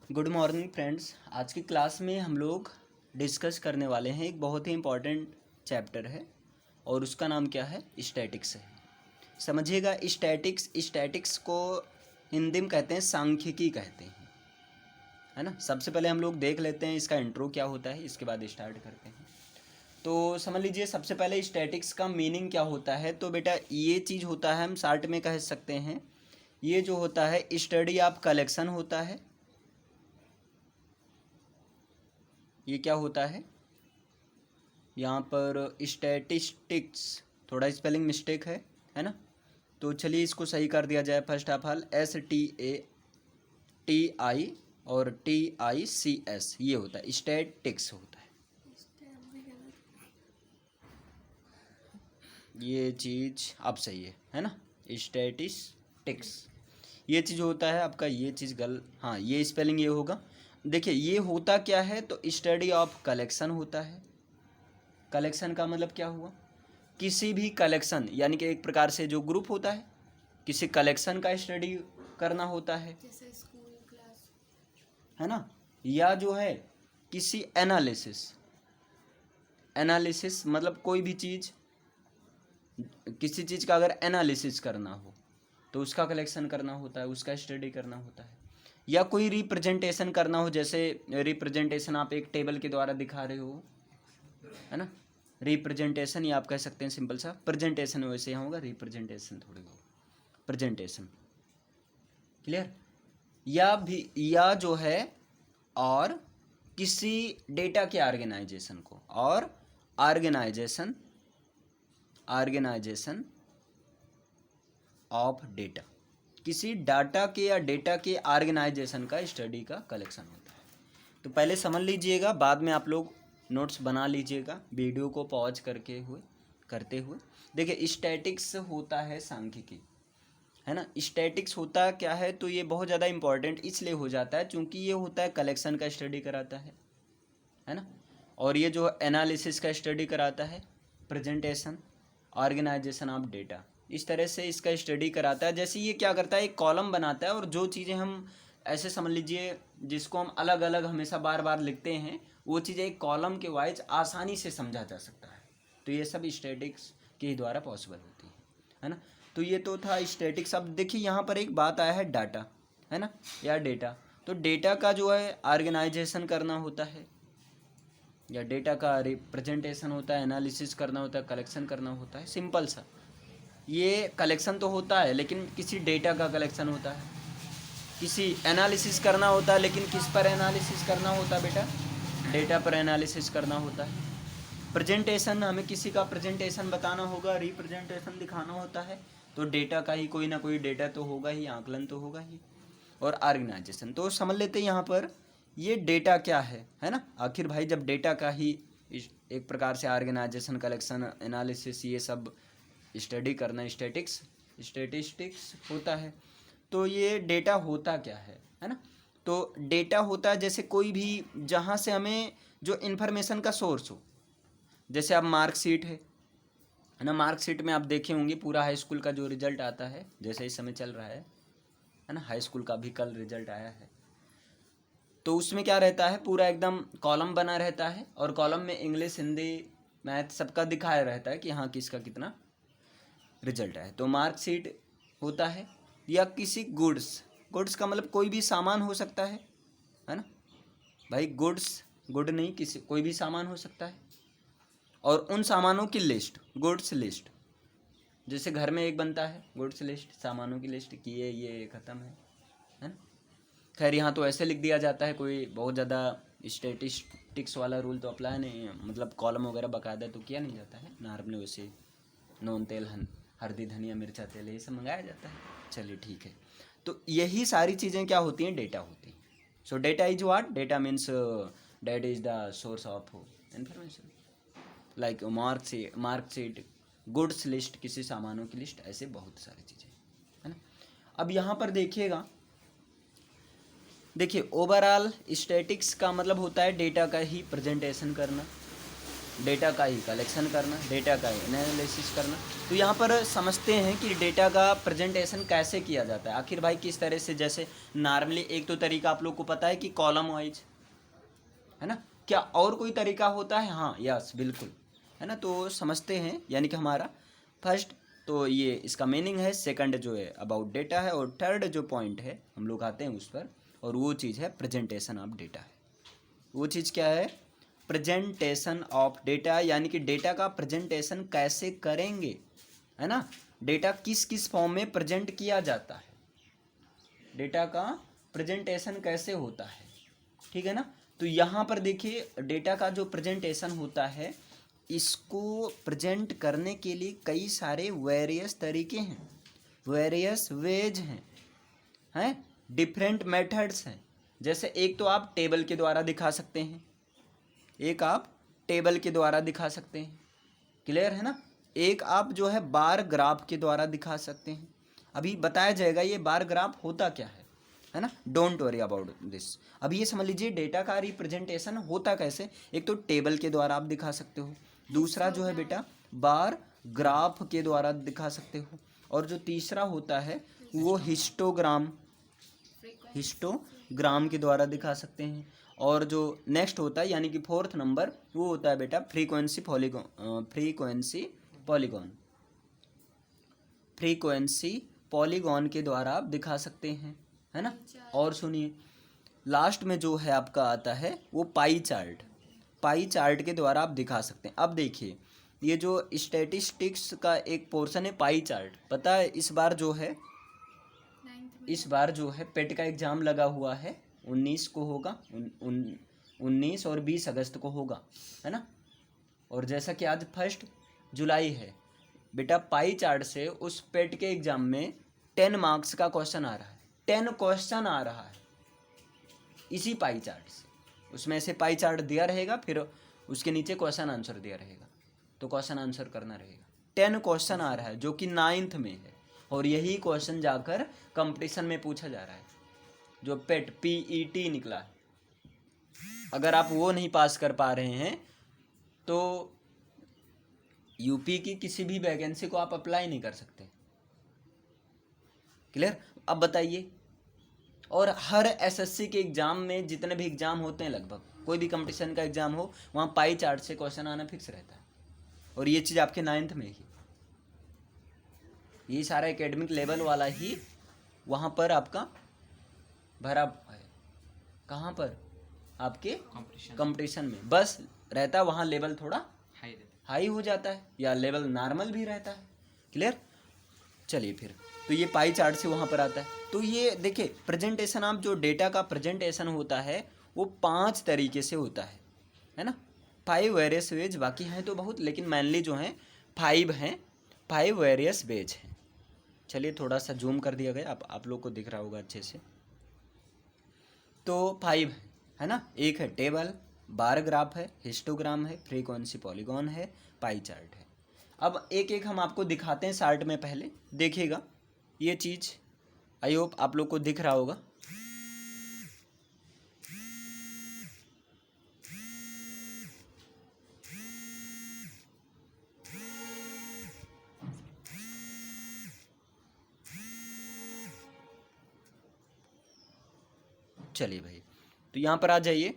Good morning friends. आज की class में हम लोग डिस्कस करने वाले हैं एक बहुत ही इम्पॉर्टेंट चैप्टर है और उसका नाम क्या है, स्टैटिक्स है। समझिएगा, स्टैटिक्स को हिंदी में कहते हैं सांख्यिकी कहते हैं, है ना। सबसे पहले हम लोग देख लेते हैं इसका इंट्रो क्या होता है, इसके बाद स्टार्ट करते हैं। तो समझ लीजिए, सबसे पहले स्टैटिक्स का मीनिंग क्या होता है। तो बेटा ये चीज़ होता है, हम शार्ट में कह सकते हैं, ये जो होता है स्टडी ऑफ कलेक्शन होता है। ये क्या होता है यहाँ पर, स्टैटिस्टिक्स, थोड़ा स्पेलिंग मिस्टेक है ना। तो चलिए इसको सही कर दिया जाए। फर्स्ट ऑफ ऑल STATI और TICS, ये होता है स्टैटिक्स होता है। ये चीज़ अब सही है ना, स्टैटिस्टिक्स ये चीज़ होता है आपका, ये चीज़ हाँ, ये स्पेलिंग ये होगा। देखिए ये होता क्या है, तो स्टडी ऑफ कलेक्शन होता है। कलेक्शन का मतलब क्या हुआ, किसी भी कलेक्शन, यानी कि एक प्रकार से जो ग्रुप होता है, किसी कलेक्शन का स्टडी करना होता है, जैसे स्कूल क्लास, है ना। या जो है किसी एनालिसिस मतलब कोई भी चीज़, किसी चीज़ का अगर एनालिसिस करना हो तो उसका कलेक्शन करना होता है, उसका स्टडी करना होता है। या कोई रिप्रेजेंटेशन करना हो, जैसे रिप्रेजेंटेशन आप एक टेबल के द्वारा दिखा रहे हो, है ना। रिप्रेजेंटेशन, या आप कह सकते हैं सिंपल सा प्रेजेंटेशन, वैसे यहाँ होगा रिप्रेजेंटेशन, थोड़ी होगा प्रेजेंटेशन, क्लियर। या जो है, और किसी डेटा के ऑर्गेनाइजेशन को, और ऑर्गेनाइजेशन ऑफ डेटा, किसी डाटा के या डेटा के ऑर्गेनाइजेशन का स्टडी का कलेक्शन होता है। तो पहले समझ लीजिएगा, बाद में आप लोग नोट्स बना लीजिएगा वीडियो को पॉज करते हुए। देखिए स्टैटिक्स होता है सांख्यिकी, है ना। स्टैटिक्स होता क्या है, तो ये बहुत ज़्यादा इंपॉर्टेंट इसलिए हो जाता है क्योंकि ये होता है कलेक्शन का स्टडी कराता है ना। और ये जो एनालिसिस का स्टडी कराता है, प्रेजेंटेशन, ऑर्गेनाइजेशन ऑफ डेटा, इस तरह से इसका स्टडी कराता है। जैसे ये क्या करता है, एक कॉलम बनाता है, और जो चीज़ें हम ऐसे समझ लीजिए जिसको हम अलग अलग हमेशा बार बार लिखते हैं, वो चीज़ें एक कॉलम के वाइज आसानी से समझा जा सकता है। तो ये सब स्टैटिक्स के द्वारा पॉसिबल होती है ना। तो ये तो था स्टैटिक्स। अब देखिए यहाँ पर एक बात आया है डाटा, है ना, या डेटा। तो डेटा का जो है ऑर्गेनाइजेशन करना होता है, या डेटा का रिप्रेजेंटेशन होता है, एनालिसिस करना होता है, कलेक्शन करना होता है। सिंपल सा, ये कलेक्शन तो होता है लेकिन किसी डेटा का कलेक्शन होता है, किसी एनालिसिस करना होता है, लेकिन किस पर एनालिसिस करना होता है बेटा, डेटा पर एनालिसिस करना होता है। प्रेजेंटेशन, हमें किसी का प्रेजेंटेशन बताना होगा, रिप्रेजेंटेशन दिखाना होता है, तो डेटा का ही कोई ना कोई डेटा तो होगा ही, आकलन तो होगा ही। और ऑर्गेनाइजेशन, तो समझ लेते हैं यहाँ पर ये डेटा क्या है ना। आखिर भाई जब डेटा का ही एक प्रकार से ऑर्गेनाइजेशन, कलेक्शन, एनालिसिस, ये सब स्टडी करना स्टैटिस्टिक्स होता है। तो ये डेटा होता क्या है ना। तो डेटा होता है जैसे कोई भी, जहाँ से हमें जो इन्फॉर्मेशन का सोर्स हो। जैसे अब मार्कशीट है ना, मार्कशीट में आप देखे होंगे पूरा हाई स्कूल का जो रिजल्ट आता है, जैसे इस समय चल रहा है ना, हाई स्कूल का भी कल रिजल्ट आया है। तो उसमें क्या रहता है, पूरा एकदम कॉलम बना रहता है, और कॉलम में इंग्लिश, हिंदी, मैथ सबका दिखाया रहता है कि हाँ किसका कितना रिजल्ट है। तो मार्कशीट होता है। या किसी गुड्स का मतलब कोई भी सामान हो सकता है ना भाई। गुड नहीं, किसी कोई भी सामान हो सकता है, और उन सामानों की लिस्ट, गुड्स लिस्ट। जैसे घर में एक बनता है गुड्स लिस्ट, सामानों की लिस्ट कि ये ख़त्म है ना। खैर यहाँ तो ऐसे लिख दिया जाता है, कोई बहुत ज़्यादा स्टैटिस्टिक्स वाला रूल तो अप्लाई नहीं है, मतलब कॉलम वगैरह बाकायदा तो किया नहीं जाता है। नॉर्मल वैसे नॉन तेल, हल्दी, धनिया, मिर्चा तेल, ये सब मंगाया जाता है। चलिए ठीक है। तो यही सारी चीज़ें क्या होती हैं, डेटा होती हैं। So data is what, data means date is the source of information, like marksheet, goods list, किसी सामानों की लिस्ट, ऐसे बहुत सारी चीज़ें, है ना। अब यहाँ पर देखिएगा, देखिए ओवरऑल स्टैटिक्स का मतलब होता है डेटा का ही प्रेजेंटेशन करना, डेटा का ही कलेक्शन करना, डेटा का ही एनालिसिस करना। तो यहाँ पर समझते हैं कि डेटा का प्रेजेंटेशन कैसे किया जाता है आखिर भाई, किस तरह से। जैसे नॉर्मली एक तो तरीका आप लोग को पता है कि कॉलम वाइज, है ना, क्या और कोई तरीका होता है? हाँ, यस, बिल्कुल, है ना। तो समझते हैं, यानी कि हमारा फर्स्ट तो ये इसका मीनिंग है, सेकंड जो है अबाउट डेटा है, और थर्ड जो पॉइंट है हम लोग आते हैं उस पर, और वो चीज़ है प्रेजेंटेशन ऑफ डेटा है। वो चीज़ क्या है? प्रेजेंटेशन ऑफ डेटा, यानी कि डेटा का प्रेजेंटेशन कैसे करेंगे, है ना। डेटा किस किस फॉर्म में प्रेजेंट किया जाता है, डेटा का प्रेजेंटेशन कैसे होता है, ठीक है ना। तो यहाँ पर देखिए डेटा का जो प्रेजेंटेशन होता है, इसको प्रेजेंट करने के लिए कई सारे वेरियस तरीके हैं, वेरियस वेज हैं डिफरेंट मेथड्स हैं। जैसे एक तो आप टेबल के द्वारा दिखा सकते हैं, एक आप टेबल के द्वारा दिखा सकते हैं, क्लियर है ना। एक आप जो है बार ग्राफ के द्वारा दिखा सकते हैं। अभी बताया जाएगा ये बार ग्राफ होता क्या है ना। Don't worry about this. अभी ये समझ लीजिए डेटा का रिप्रेजेंटेशन होता कैसे। एक तो टेबल के द्वारा आप दिखा सकते हो, दूसरा जो है बेटा बार ग्राफ के द्वारा दिखा सकते हो, और जो तीसरा होता है वो हिस्टोग्राम के द्वारा दिखा सकते हैं, और जो नेक्स्ट होता है यानी कि फोर्थ नंबर वो होता है बेटा फ्रीक्वेंसी पॉलीगॉन के द्वारा आप दिखा सकते हैं, है ना। और सुनिए लास्ट में जो है आपका आता है वो पाई चार्ट के द्वारा आप दिखा सकते हैं। अब देखिए ये जो स्टैटिस्टिक्स का एक पोर्शन है पाई चार्ट, पता है इस बार जो है पेट का एग्ज़ाम लगा हुआ है, 19 को होगा, 19 और 20 अगस्त को होगा, है ना। और जैसा कि आज 1 जुलाई है बेटा, पाई चार्ट से उस पेट के एग्ज़ाम में 10 मार्क्स का क्वेश्चन आ रहा है, 10 क्वेश्चन आ रहा है इसी पाई चार्ट से। उसमें ऐसे पाई चार्ट दिया रहेगा, फिर उसके नीचे क्वेश्चन आंसर दिया रहेगा, तो क्वेश्चन आंसर करना रहेगा। 10 क्वेश्चन आ रहा है जो कि 9th में है, और यही क्वेश्चन जाकर कंपटीशन में पूछा जा रहा है, जो PET निकला है। अगर आप वो नहीं पास कर पा रहे हैं तो यूपी की किसी भी वैकेंसी को आप अप्लाई नहीं कर सकते, क्लियर। अब बताइए, और हर एसएससी के एग्ज़ाम में जितने भी एग्ज़ाम होते हैं, लगभग कोई भी कंपटीशन का एग्ज़ाम हो, वहाँ पाई चार्ट से क्वेश्चन आना फिक्स रहता है, और ये चीज़ आपके 9th में ही, ये सारा एकेडमिक लेवल वाला ही वहाँ पर आपका भरा है। कहाँ पर? आपके कंपटीशन में बस रहता है, वहाँ लेवल थोड़ा हाई हो जाता है, या लेवल नॉर्मल भी रहता है, क्लियर। चलिए फिर, तो ये पाई चार्ट से वहाँ पर आता है। तो ये देखिए प्रेजेंटेशन आप जो डेटा का प्रेजेंटेशन होता है वो 5 तरीके से होता है ना। 5 वेरियस वेज, बाकी हैं तो बहुत, लेकिन मेनली जो हैं 5 हैं, 5 वेरियस वेज हैं। चलिए थोड़ा सा जूम कर दिया गया, आप लोग को दिख रहा होगा अच्छे से। तो 5 है ना, एक है टेबल, बार ग्राफ है, हिस्टोग्राम है, फ्रीक्वेंसी पॉलीगॉन है, पाई चार्ट है। अब एक एक हम आपको दिखाते हैं चार्ट में। पहले देखिएगा ये चीज़, आई होप आप लोग को दिख रहा होगा। चलिए भाई, तो यहाँ पर आ जाइए।